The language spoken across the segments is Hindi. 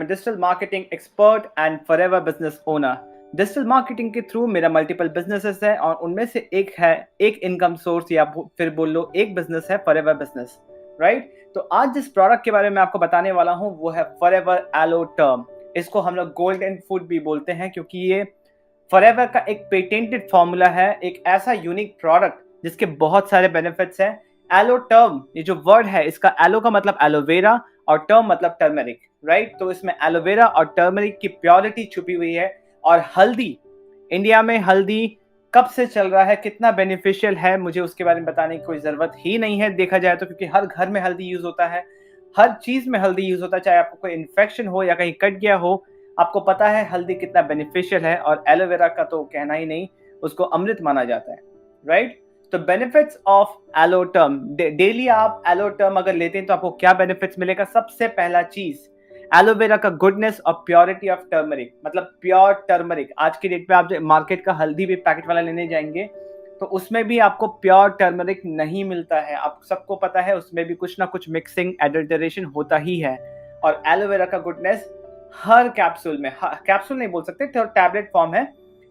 Digital marketing expert and forever business owner. Digital marketing के थ्रू मेरा मल्टीपल बिजनेसेस है और उनमें से एक इनकम सोर्स या फिर बोल लो एक बिजनेस है फॉरएवर बिजनेस, राइट। तो आज जिस प्रोडक्ट के बारे में आपको बताने वाला हूं वो है फॉरएवर एलो टर्म। इसको हम लोग गोल्डन फूड भी बोलते हैं क्योंकि ये फॉरएवर का एक पेटेंटेड फॉर्मूला है, एक ऐसा यूनिक प्रोडक्ट जिसके बहुत सारे बेनिफिट्स हैं। एलो टर्म, ये जो वर्ड है इसका एलो का मतलब एलोवेरा और टर्म मतलब टर्मरिक, राइट। तो इसमें एलोवेरा और टर्मरिक की प्योरिटी छुपी हुई है। और हल्दी, इंडिया में हल्दी कब से चल रहा है, कितना बेनिफिशियल है, मुझे उसके बारे में बताने की कोई जरूरत ही नहीं है देखा जाए तो, क्योंकि हर घर में हल्दी यूज होता है, हर चीज में हल्दी यूज होता है। चाहे आपको कोई इन्फेक्शन हो या कहीं कट गया हो, आपको पता है हल्दी कितना बेनिफिशियल है। और एलोवेरा का तो कहना ही नहीं, उसको अमृत माना जाता है, राइट। तो benefits of aloe term, daily आप एलो टर्म अगर लेते हैं तो आपको क्या बेनिफिट्स मिलेगा। सबसे पहला चीज, एलोवेरा का गुडनेस और प्योरिटी ऑफ टर्मरिक, मतलब प्योर टर्मरिक। आज की डेट पे आप मार्केट का हल्दी भी पैकेट वाला लेने जाएंगे तो उसमें भी आपको प्योर टर्मरिक नहीं मिलता है। आप सबको पता है उसमें भी कुछ ना कुछ मिक्सिंग एडल्टरेशन होता ही है। और एलोवेरा का गुडनेस हर कैप्सूल में, कैप्सूल नहीं बोल सकते तो टैबलेट फॉर्म है,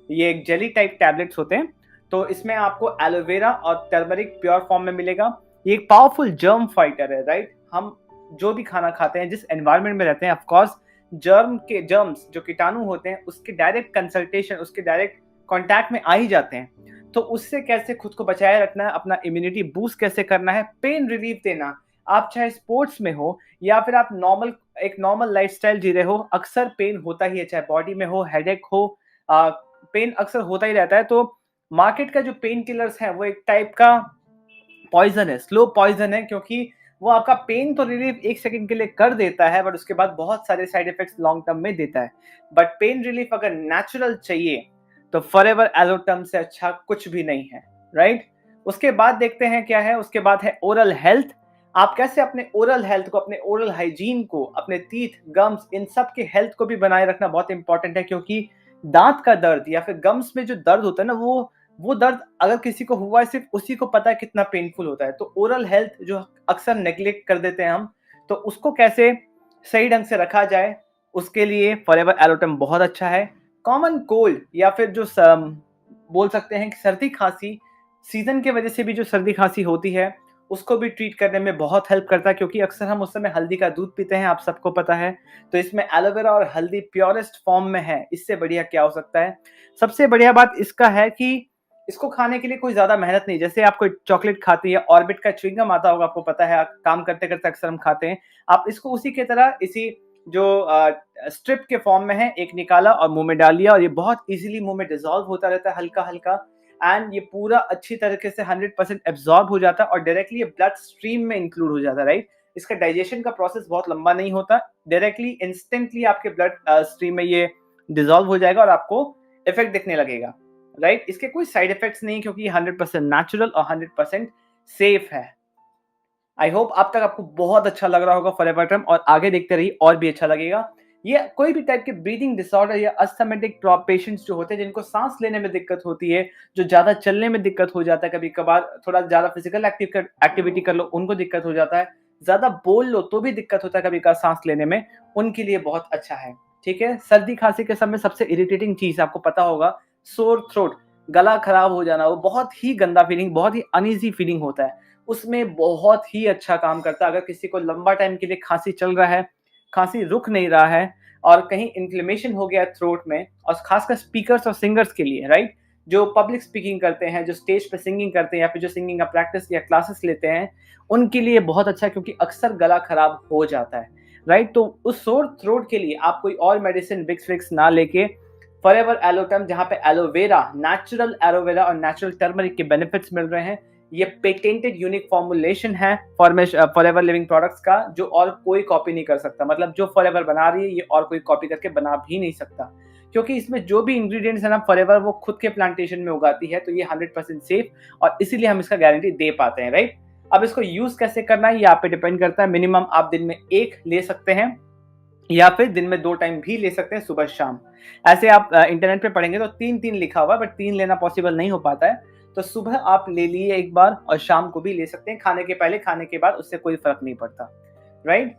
ये एक जेली टाइप टैबलेट्स होते हैं। तो इसमें आपको एलोवेरा और टर्मरिक प्योर फॉर्म में मिलेगा। ये एक पावरफुल जर्म फाइटर है, राइट। हम जो भी खाना खाते हैं, जिस एनवायरनमेंट में रहते हैं, ऑफ कोर्स जर्म्स जो कीटाणु होते हैं उसके डायरेक्ट कंसल्टेशन, उसके डायरेक्ट कांटेक्ट में आ ही जाते हैं। तो उससे कैसे खुद को बचाए रखना है, अपना इम्यूनिटी बूस्ट कैसे करना है, पेन रिलीफ देना। आप चाहे स्पोर्ट्स में हो या फिर आप एक नॉर्मल लाइफस्टाइल जी रहे हो, अक्सर पेन होता ही है, चाहे बॉडी में हो, हेडेक हो, पेन अक्सर होता ही रहता है। तो मार्केट का जो पेन किलर्स है वो एक टाइप का पॉइजन है, स्लो पॉइजन है, क्योंकि वो आपका पेन तो रिलीफ एक सेकंड के लिए कर देता है बट उसके बाद बहुत सारे साइड इफेक्ट्स लॉन्ग टर्म में देता है। बट पेन रिलीफ अगर नेचुरल चाहिए तो फॉरएवर एलो टर्म से अच्छा कुछ भी नहीं है, राइट। उसके बाद देखते हैं क्या है, उसके बाद है ओरल हेल्थ। आप कैसे अपने ओरल हेल्थ को, अपने ओरल हाइजीन को, अपने टीथ, गम्स, इन सब के हेल्थ को भी बनाए रखना बहुत इंपॉर्टेंट है। क्योंकि दांत का दर्द या फिर गम्स में जो दर्द होता है ना, वो दर्द अगर किसी को हुआ है सिर्फ उसी को पता है कितना पेनफुल होता है। तो ओरल हेल्थ जो अक्सर नेग्लेक्ट कर देते हैं हम, तो उसको कैसे सही ढंग से रखा जाए, उसके लिए फॉरएवर एलो टर्म बहुत अच्छा है। कॉमन कोल्ड या फिर जो बोल सकते हैं कि सर्दी खांसी, सीजन के वजह से भी जो सर्दी खांसी होती है उसको भी ट्रीट करने में बहुत हेल्प करता है। क्योंकि अक्सर हम उस समय हल्दी का दूध पीते हैं, आप सबको पता है। तो इसमें एलोवेरा और हल्दी प्योरेस्ट फॉर्म में है, इससे बढ़िया क्या हो सकता है। सबसे बढ़िया बात इसका है कि इसको खाने के लिए कोई ज्यादा मेहनत नहीं। जैसे आप कोई चॉकलेट खाते हैं, ऑर्बिट का च्युइंगम आता होगा, आपको पता है, काम करते करते अक्सर हम खाते हैं। आप इसको उसी के तरह, इसी जो स्ट्रिप के फॉर्म में है, एक निकाला और मुंह में डाल लिया और ये बहुत इजीली मुंह में डिसॉल्व होता रहता है हल्का हल्का। एंड ये पूरा अच्छी तरीके से 100% एब्जॉर्ब हो जाता है और डायरेक्टली ये ब्लड स्ट्रीम में इंक्लूड हो जाता है, राइट। इसका डाइजेशन का प्रोसेस बहुत लंबा नहीं होता, डायरेक्टली इंस्टेंटली आपके ब्लड स्ट्रीम में ये डिसॉल्व हो जाएगा और आपको इफेक्ट दिखने लगेगा, राइट। इसके कोई साइड इफेक्ट्स नहीं, क्योंकि ये 100% नेचुरल और 100% सेफ है। आई होप अब तक आपको बहुत अच्छा लग रहा होगा फॉरएवर टर्म, और आगे देखते रहिए और भी अच्छा लगेगा। ये कोई भी टाइप के ब्रीदिंग डिसऑर्डर या अस्थमेटिक पेशेंट्स जो होते हैं, जिनको सांस लेने में दिक्कत होती है, जो ज्यादा चलने में दिक्कत हो जाता है, कभी कभार थोड़ा ज्यादा फिजिकल एक्टिविटी कर लो उनको दिक्कत हो जाता है, ज्यादा बोल लो तो भी दिक्कत होता है कभी कभार सांस लेने में, उनके लिए बहुत अच्छा है, ठीक है। सर्दी खांसी के समय सबसे इरिटेटिंग चीज आपको पता होगा, सोर थ्रोट, गला खराब हो जाना, वो बहुत ही गंदा फीलिंग, बहुत ही अनईजी फीलिंग होता है। उसमें बहुत ही अच्छा काम करता है। अगर किसी को लंबा टाइम के लिए खांसी चल रहा है, खांसी रुक नहीं रहा है और कहीं इन्फ्लेमेशन हो गया है थ्रोट में, और खासकर स्पीकर्स और सिंगर्स के लिए, राइट, जो पब्लिक स्पीकिंग करते हैं, जो स्टेज पे सिंगिंग करते हैं या फिर जो सिंगिंग का प्रैक्टिस या क्लासेस लेते हैं, उनके लिए बहुत अच्छा है, क्योंकि अक्सर गला खराब हो जाता है, राइट। तो उस सोर थ्रोट के लिए आप कोई और मेडिसिन विक्स विक्स ना लेके फॉरएवर एलो टर्म, जहां पे एलोवेरा, नेचुरल एलोवेरा और नेचुरल टर्मरिक के बेनिफिट्स मिल रहे हैं, ये पेटेंटेड यूनिक फॉर्मुलेशन है फॉरएवर लिविंग प्रोडक्ट्स का, जो और कोई कॉपी नहीं कर सकता। मतलब जो फॉरएवर बना रही है ये और कोई कॉपी करके बना भी नहीं सकता, क्योंकि इसमें जो भी इंग्रेडिएंट्स है ना, फॉरएवर वो खुद के प्लांटेशन में उगाती है। तो ये 100% सेफ, और इसीलिए हम इसका गारंटी दे पाते हैं, राइट। अब इसको यूज कैसे करना है ये आप पे डिपेंड करता है। मिनिमम आप दिन में 1 ले सकते हैं या फिर दिन में 2 टाइम भी ले सकते हैं, सुबह शाम। ऐसे आप इंटरनेट पे पढ़ेंगे तो 3-3 लिखा हुआ है, बट 3 लेना पॉसिबल नहीं हो पाता है। तो सुबह आप ले लिए एक बार और शाम को भी ले सकते हैं, खाने के पहले, खाने के बाद, उससे कोई फर्क नहीं पड़ता, राइट।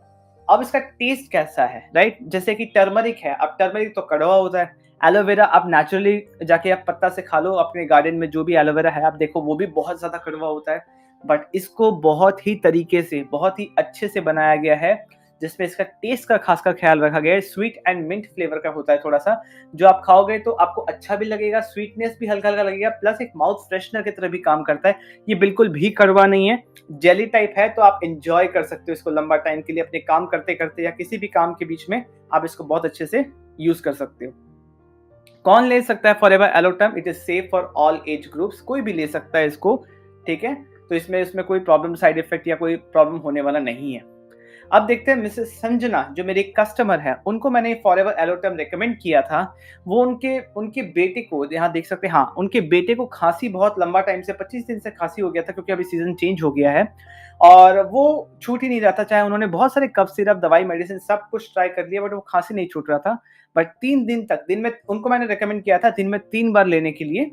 अब इसका टेस्ट कैसा है, राइट? जैसे कि टर्मरिक है, अब टर्मरिक तो कड़वा होता है। एलोवेरा आप नेचुरली जाके आप पत्ता से खा लो, अपने गार्डन में जो भी एलोवेरा है आप देखो वो भी बहुत ज़्यादा कड़वा होता है। बट इसको बहुत ही तरीके से, बहुत ही अच्छे से बनाया गया है, जिसमें इसका टेस्ट का खासकर ख्याल रखा गया है। स्वीट एंड मिंट फ्लेवर का होता है थोड़ा सा, जो आप खाओगे तो आपको अच्छा भी लगेगा, स्वीटनेस भी हल्का हल्का लगेगा, प्लस एक माउथ फ्रेशनर की तरह भी काम करता है। ये बिल्कुल भी कड़वा नहीं है, जेली टाइप है, तो आप इंजॉय कर सकते हो इसको लंबा टाइम के लिए, अपने काम करते करते या किसी भी काम के बीच में आप इसको बहुत अच्छे से यूज कर सकते हो। कौन ले सकता है फॉरएवर एलोटर्म? It is safe for all age groups, कोई भी ले सकता है इसको, ठीक है? तो इसमें कोई प्रॉब्लम, साइड इफेक्ट या कोई प्रॉब्लम होने वाला नहीं है। अब देखते हैं मिसेस संजना, जो मेरे कस्टमर है, उनको मैंने फॉरएवर एलोटर्म रेकमेंड किया था। वो उनके बेटे को, यहाँ देख सकते हैं, हाँ, उनके बेटे को खांसी बहुत लंबा टाइम से, 25 दिन से खांसी हो गया था, क्योंकि अभी सीजन चेंज हो गया है और वो छूट ही नहीं रहा था। चाहे उन्होंने बहुत सारे कफ सिरप, दवाई, मेडिसिन सब कुछ ट्राई कर लिया, बट वो खांसी नहीं छूट रहा था। बट 3 दिन तक, दिन में उनको मैंने रेकमेंड किया था दिन में 3 बार लेने के लिए,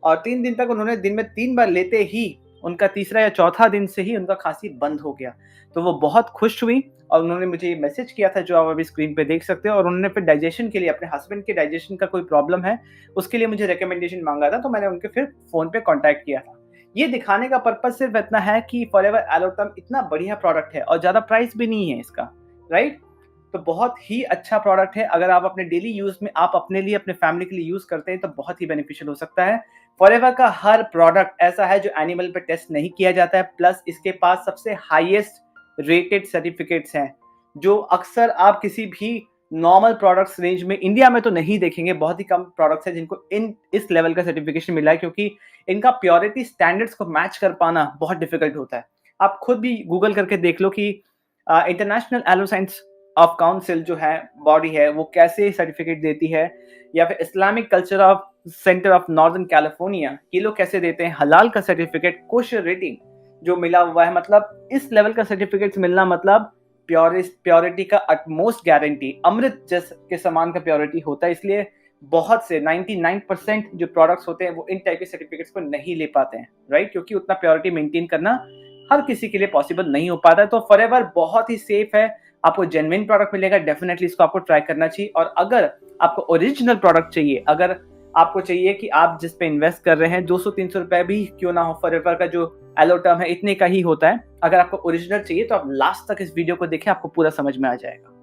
और 3 दिन तक उन्होंने दिन में 3 बार लेते ही उनका तीसरा या चौथा दिन से ही उनका खांसी बंद हो गया। तो वो बहुत खुश हुई और उन्होंने मुझे ये मैसेज किया था, जो आप अभी स्क्रीन पे देख सकते हो। और उन्होंने फिर डाइजेशन के लिए, अपने हस्बैंड के डाइजेशन का कोई प्रॉब्लम है, उसके लिए मुझे रिकमेंडेशन मांगा था, तो मैंने उनके फिर फोन पे कांटेक्ट किया था। ये दिखाने का पर्पज सिर्फ इतना है कि फॉरएवर एलोटर्म इतना बढ़िया प्रोडक्ट है और ज्यादा प्राइस भी नहीं है इसका, राइट? तो बहुत ही अच्छा प्रोडक्ट है। अगर आप अपने डेली यूज में, आप अपने लिए, अपने फैमिली के लिए यूज करते हैं, तो बहुत ही बेनिफिशियल हो सकता है। फॉरएवर का हर प्रोडक्ट ऐसा है जो एनिमल पे टेस्ट नहीं किया जाता है, प्लस इसके पास सबसे हाईएस्ट रेटेड सर्टिफिकेट्स हैं, जो अक्सर आप किसी भी नॉर्मल प्रोडक्ट्स रेंज में इंडिया में तो नहीं देखेंगे। बहुत ही कम प्रोडक्ट्स हैं जिनको इस लेवल का सर्टिफिकेशन मिला है, क्योंकि इनका प्योरिटी स्टैंडर्ड्स को मैच कर पाना बहुत डिफिकल्ट होता है। आप खुद भी गूगल करके देख लो कि international aloe science of council जो है, बॉडी है, वो कैसे सर्टिफिकेट देती है, या फिर Islamic culture of centre of northern California, ये लोग कैसे देते हैं हलाल का सर्टिफिकेट, कोशर रेटिंग जो मिला हुआ है। मतलब इस लेवल का सर्टिफिकेट मिलना मतलब प्योरिटी का अटमोस्ट गारंटी, अमृत जैसे के समान का प्योरिटी होता है। इसलिए बहुत से 99% जो प्रोडक्ट्स होते हैं वो इन टाइप के सर्टिफिकेट्स को नहीं ले पाते हैं, राइट? क्योंकि उतना प्योरिटी मेंटेन करना हर किसी के लिए पॉसिबल नहीं हो पाता है। तो फॉरएवर बहुत ही सेफ है, आपको जेन्युइन प्रोडक्ट मिलेगा, डेफिनेटली इसको आपको ट्राई करना चाहिए। और अगर आपको ओरिजिनल प्रोडक्ट चाहिए, अगर आपको चाहिए कि आप जिस पे इन्वेस्ट कर रहे हैं 200-300 रुपए भी क्यों ना हो, फॉरएवर का जो एलोटर्म है इतने का ही होता है, अगर आपको ओरिजिनल चाहिए तो आप लास्ट तक इस वीडियो को देखें, आपको पूरा समझ में आ जाएगा।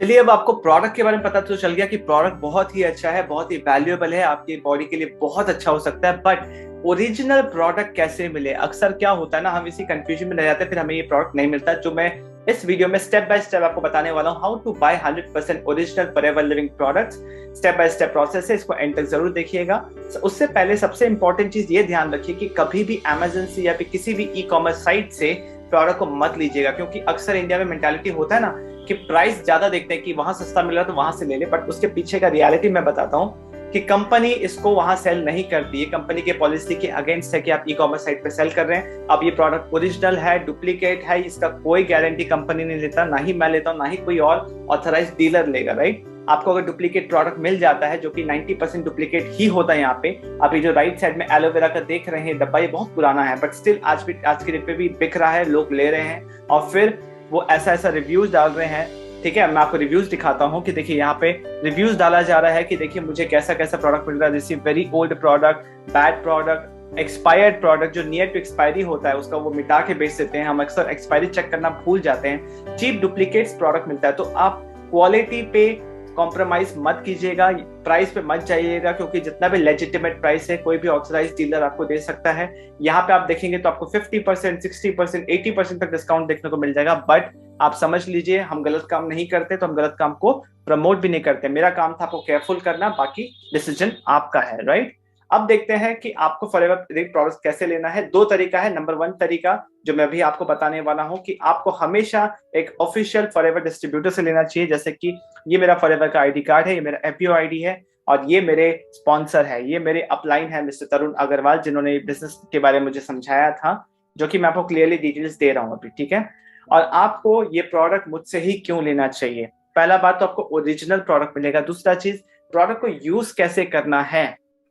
चलिए, अब आपको प्रोडक्ट के बारे में पता तो चल गया कि प्रोडक्ट बहुत ही अच्छा है, बहुत ही वैल्यूएबल है, आपकी बॉडी के लिए बहुत अच्छा हो सकता है। बट ओरिजिनल प्रोडक्ट कैसे मिले? अक्सर क्या होता है ना, हम इसी कंफ्यूजन में रह जाते हैं, फिर हमें ये प्रोडक्ट नहीं मिलता। जो मैं इस वीडियो में स्टेप बाय स्टेप आपको बताने वाला हूं, how to buy 100% original forever living products. Step by step process है, इसको एंड तक जरूर देखिएगा। उससे पहले सबसे इंपॉर्टेंट चीज ये ध्यान रखिए कि कभी भी अमेज़न से या फिर किसी भी ई कॉमर्स साइट से प्रोडक्ट को मत लीजिएगा, क्योंकि अक्सर इंडिया में मेंटालिटी होता है ना कि प्राइस ज्यादा देखते हैं कि वहां सस्ता मिल रहा है तो वहां से ले ले, बट उसके पीछे का रियलिटी मैं बताता हूँ कि कंपनी इसको वहां सेल नहीं करती है। कंपनी के पॉलिसी के अगेंस्ट है कि आप ई कॉमर्स साइट पे सेल कर रहे हैं। अब ये प्रोडक्ट ओरिजिनल है, डुप्लीकेट है, इसका कोई गारंटी कंपनी नहीं लेता, ना ही मैं लेता हूँ, ना ही कोई और ऑथराइज डीलर लेगा, राइट? आपको अगर डुप्लीकेट प्रोडक्ट मिल जाता है, जो कि 90% डुप्लीकेट ही होता है यहाँ पे। आप ये जो राइट साइड में एलोवेरा का देख रहे हैं डब्बा, ये बहुत पुराना है, बट स्टिल आज के डेट पे भी बिक रहा है, लोग ले रहे हैं और फिर वो ऐसा रिव्यूज डाल रहे हैं। ठीक है, मैं आपको रिव्यूज दिखाता हूँ कि देखिए यहाँ पे रिव्यूज डाला जा रहा है कि देखिए मुझे कैसा कैसा प्रोडक्ट मिल रहा है। जैसे very old product, bad product, expired product, जो नियर टू एक्सपायरी होता है उसका वो मिटा के बेच देते हैं। हम अक्सर एक्सपायरी चेक करना भूल जाते हैं। चीप डुप्लीकेट्स प्रोडक्ट मिलता है, तो आप क्वालिटी पे कॉम्प्रोमाइज मत कीजिएगा, प्राइस पे मत जाइएगा, क्योंकि जितना भी लेजिटिमेट प्राइस है कोई भी ऑथराइज डीलर आपको दे सकता है। यहाँ पे आप देखेंगे तो आपको 50%, 60%, 80% तक डिस्काउंट देखने को मिल जाएगा। बट आप समझ लीजिए, हम गलत काम नहीं करते, तो हम गलत काम को प्रमोट भी नहीं करते। मेरा काम था आपको केयरफुल करना, बाकी डिसीजन आपका है, राइट? अब देखते हैं कि आपको फॉरएवर प्रोडक्ट कैसे लेना है। 2 तरीका है। नंबर 1 तरीका जो मैं अभी आपको बताने वाला हूं कि आपको हमेशा एक ऑफिशियल फॉरएवर डिस्ट्रीब्यूटर से लेना चाहिए। जैसे कि ये मेरा फॉरएवर का आईडी कार्ड है, ये मेरा एपीओ आईडी है और ये मेरे स्पॉन्सर है, ये मेरे अपलाइन है मिस्टर तरुण अग्रवाल, जिन्होंने बिजनेस के बारे में मुझे समझाया था, जो कि मैं आपको क्लियरली डिटेल्स दे रहा हूँ अभी, ठीक है? और आपको ये प्रोडक्ट मुझसे ही क्यों लेना चाहिए? पहला बात तो आपको ओरिजिनल प्रोडक्ट मिलेगा। दूसरा चीज, प्रोडक्ट को यूज कैसे करना है।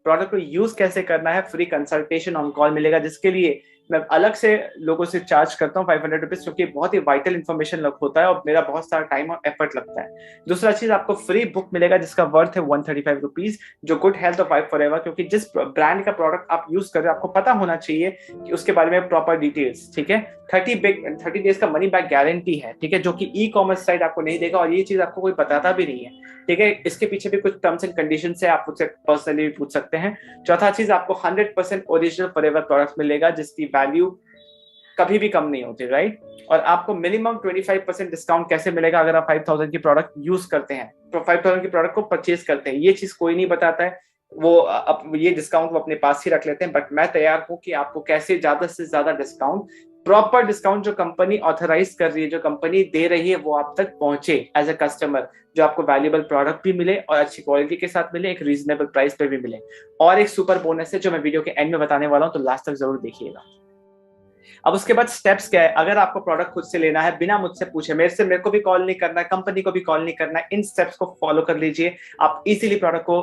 प्रोडक्ट को यूज कैसे करना है, फ्री कंसल्टेशन ऑन कॉल मिलेगा, जिसके लिए मैं अलग से लोगों से चार्ज करता हूँ 500 रुपीज, क्योंकि बहुत ही वाइटल इन्फॉर्मेशन होता है और मेरा बहुत सारा टाइम और एफर्ट लगता है। दूसरा चीज, आपको फ्री बुक मिलेगा जिसका वर्थ है 135 रुपीज, जो good health of wife forever, क्योंकि जिस ब्रांड का प्रोडक्ट आप यूज कर रहे हो आपको पता होना चाहिए कि उसके बारे में प्रॉपर डिटेल्स, ठीक है। 30 डेज का मनी बैक गारंटी है, ठीक है, जो कि ई कॉमर्स साइट आपको नहीं देगा और ये चीज आपको कोई बताता भी नहीं है, ठीक है। इसके पीछे भी कुछ टर्म्स एंड कंडीशन है, आप मुझसे पर्सनली भी पूछ सकते हैं। चौथा चीज, आपको 100% ओरिजिनल फॉरएवर प्रोडक्ट मिलेगा जिसकी वैल्यू कभी भी कम नहीं होती, राइट। और आपको मिनिमम 25% डिस्काउंट कैसे मिलेगा अगर आप 5000 की प्रोडक्ट यूज करते हैं, तो 5000 की प्रोडक्ट को परचेज करते हैं, ये चीज कोई नहीं बताता है। वो अब ये डिस्काउंट वो अपने पास ही रख लेते हैं, बट मैं तैयार हूं कि आपको कैसे ज्यादा से ज्यादा डिस्काउंट, प्रॉपर डिस्काउंट जो कंपनी ऑथराइज कर रही है, जो कंपनी दे रही है, वो आप तक पहुंचे एज अ कस्टमर, जो आपको वैल्यूएबल प्रोडक्ट भी मिले और अच्छी क्वालिटी के साथ मिले, एक रीजनेबल प्राइस पे भी मिले। और एक सुपर बोनस है जो मैं वीडियो के एंड में बताने वाला हूं, तो लास्ट तक जरूर देखिएगा। अब उसके बाद स्टेप्स क्या है, अगर आपको प्रोडक्ट खुद से लेना है बिना मुझसे पूछे, मेरे को भी कॉल नहीं करना है, कंपनी को भी कॉल नहीं करना है, इन स्टेप्स को फॉलो कर लीजिए, आप इजीली प्रोडक्ट को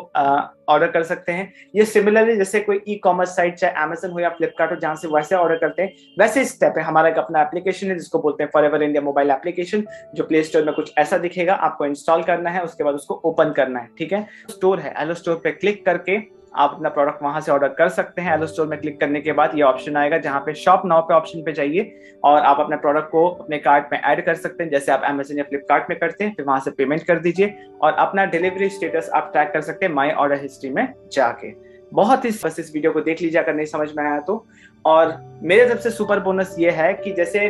ऑर्डर कर सकते हैं। ये सिमिलरली जैसे कोई ई कॉमर्स साइट चाहे अमेजन हो या फ्लिपकार्ट हो जहां से वैसे ऑर्डर करते हैं, वैसे स्टेप है। हमारा एक अपना एप्लीकेशन है जिसको बोलते हैं फॉरएवर इंडिया मोबाइल एप्लीकेशन, जो प्ले स्टोर में कुछ ऐसा दिखेगा, आपको इंस्टॉल करना है, उसके बाद उसको ओपन करना है, ठीक है। स्टोर है, एलो स्टोर पे क्लिक करके आप अपना प्रोडक्ट वहां से ऑर्डर कर सकते हैं। एलो स्टोर में क्लिक करने के बाद ये ऑप्शन आएगा जहां पे शॉप नाउ पे ऑप्शन पे जाइए और आप अपने प्रोडक्ट को अपने कार्ट में ऐड कर सकते हैं, जैसे आप अमेजन या फ्लिपकार्ट में करते हैं। फिर वहां से पेमेंट कर दीजिए और अपना डिलीवरी स्टेटस आप ट्रैक कर सकते हैं माई ऑर्डर हिस्ट्री में जाके। बहुत ही बस इस वीडियो को देख लीजिए अगर नहीं समझ में आया तो। और मेरे तरफ से सुपर बोनस ये है कि जैसे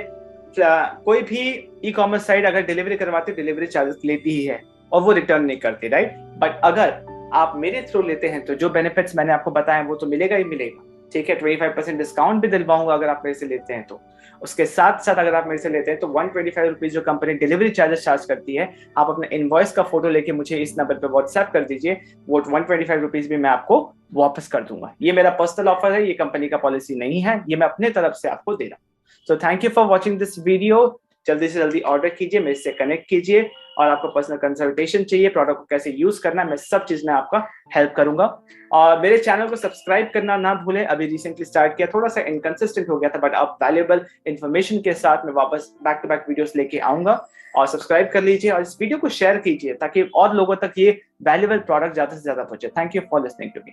कोई भी ई कॉमर्स साइट अगर डिलीवरी करवाती, डिलीवरी चार्जेस लेती ही है और वो रिटर्न नहीं करती, राइट। बट अगर आप मेरे थ्रू लेते हैं तो जो बेनिफिट्स मैंने आपको बताए वो तो मिलेगा ही मिलेगा, ठीक है। 25% डिस्काउंट भी दिलवाऊंगा अगर आप मेरे से लेते हैं तो। उसके साथ साथ अगर आप मेरे से लेते हैं तो 125 रुपीज जो कंपनी डिलीवरी चार्जेस चार्ज करती है, आप अपने इनवॉइस का फोटो लेके मुझे इस नंबर पे व्हाट्सएप कर दीजिए, वो 125 रुपीज भी मैं आपको वापस कर दूंगा। ये मेरा पर्सनल ऑफर है, ये कंपनी का पॉलिसी नहीं है, ये मैं अपने तरफ से आपको दे रहा हूँ। So thank you for watching this video. जल्दी से जल्दी ऑर्डर कीजिए, मेरे से कनेक्ट कीजिए, और आपको पर्सनल कंसल्टेशन चाहिए, प्रोडक्ट को कैसे यूज करना है, मैं सब चीज में आपका हेल्प करूंगा। और मेरे चैनल को सब्सक्राइब करना ना भूलें, अभी रिसेंटली स्टार्ट किया, थोड़ा सा इनकंसिस्टेंट हो गया था, बट अब वैल्यूएबल इन्फॉर्मेशन के साथ मैं वापस बैक टू बैक वीडियोस लेके आऊंगा। और सब्सक्राइब कर लीजिए और इस वीडियो को शेयर कीजिए ताकि और लोगों तक ये वैल्यूएबल प्रोडक्ट ज्यादा से ज्यादा पहुंचे। Thank you for listening to me.